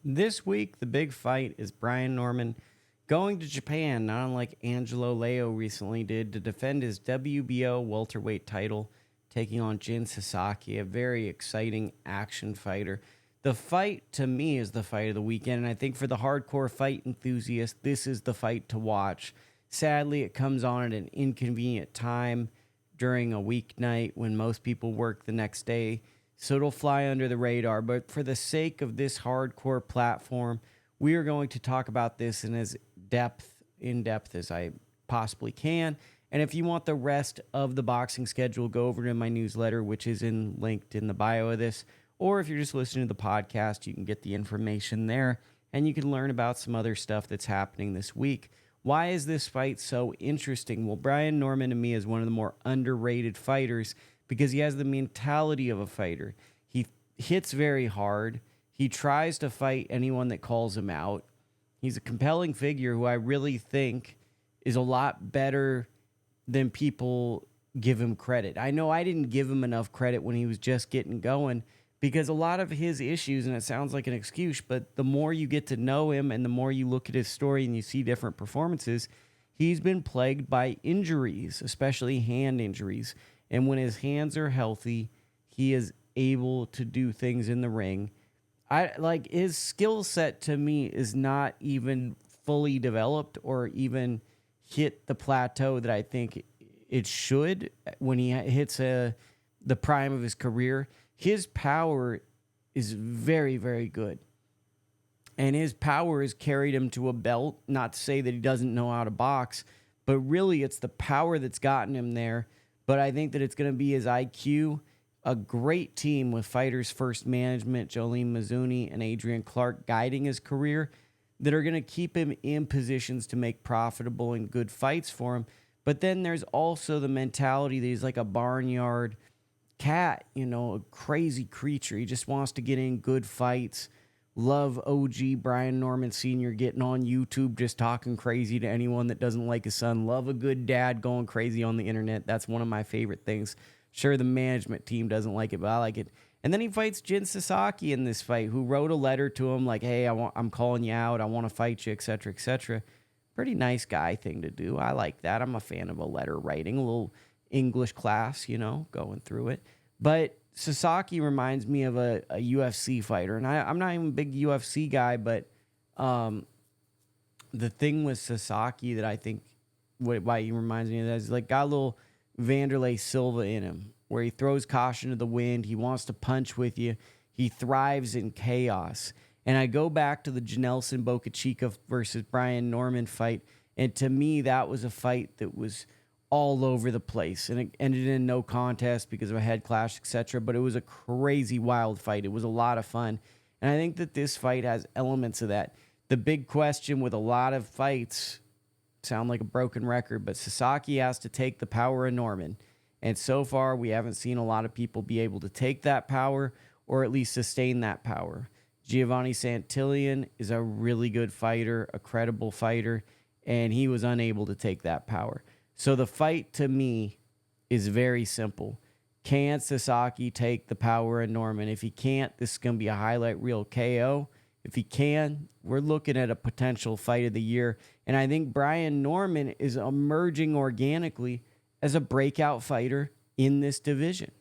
This week, the big fight is Brian Norman going to Japan, not unlike Angelo Leo recently did, to defend his WBO welterweight title, taking on Jin Sasaki, a very exciting action fighter. The fight, to me, is the fight of the weekend, and I think for the hardcore fight enthusiast, this is the fight to watch. Sadly, it comes on at an inconvenient time during a weeknight when most people work the next day, so it'll fly under the radar. But for the sake of this hardcore platform, we are going to talk about this in depth as I possibly can. And if you want the rest of the boxing schedule, go over to my newsletter, which is linked in the bio of this. Or if you're just listening to the podcast, you can get the information there, and you can learn about some other stuff that's happening this week. Why is this fight so interesting? Well, Brian Norman to me is one of the more underrated fighters because he has the mentality of a fighter. He hits very hard. He tries to fight anyone that calls him out. He's a compelling figure who I really think is a lot better than people give him credit. I know I didn't give him enough credit when he was just getting going because a lot of his issues, and it sounds like an excuse, but the more you get to know him and the more you look at his story and you see different performances, he's been plagued by injuries, especially hand injuries. And when his hands are healthy, he is able to do things in the ring. His skill set to me is not even fully developed or even hit the plateau that I think it should when he hits the prime of his career. His power is very, very good. And his power has carried him to a belt. Not to say that he doesn't know how to box, but really it's the power that's gotten him there. But I think that it's going to be his IQ, a great team with Fighters First Management, Jolene Mizuni and Adrian Clark guiding his career that are going to keep him in positions to make profitable and good fights for him. But then there's also the mentality that he's like a barnyard cat, a crazy creature. He just wants to get in good fights. Love OG Brian Norman Sr. getting on YouTube just talking crazy to anyone that doesn't like his son. Love a good dad going crazy on the internet. That's one of my favorite things. Sure, the management team doesn't like it, but I like it. And then he fights Jin Sasaki in this fight, who wrote a letter to him like, hey, I'm calling you out. I want to fight you, etc., etc. Pretty nice guy thing to do. I like that. I'm a fan of a letter writing, a little English class, going through it. But Sasaki reminds me of a UFC fighter. And I'm not even a big UFC guy, but the thing with Sasaki that I think why he reminds me of that is got a little Vanderlei Silva in him, where he throws caution to the wind. He wants to punch with you. He thrives in chaos. And I go back to the Janelson Boca Chica versus Brian Norman fight. And to me, that was a fight that was all over the place. And it ended in no contest because of a head clash, etc. But it was a crazy, wild fight. It was a lot of fun. And I think that this fight has elements of that. The big question with a lot of fights, sound like a broken record, but Sasaki has to take the power of Norman. And so far, we haven't seen a lot of people be able to take that power or at least sustain that power. Giovanni Santillan is a really good fighter, a credible fighter, and he was unable to take that power. So the fight to me is very simple. Can Sasaki take the power of Norman? If he can't, this is going to be a highlight reel KO. If he can, we're looking at a potential fight of the year. And I think Brian Norman is emerging organically as a breakout fighter in this division.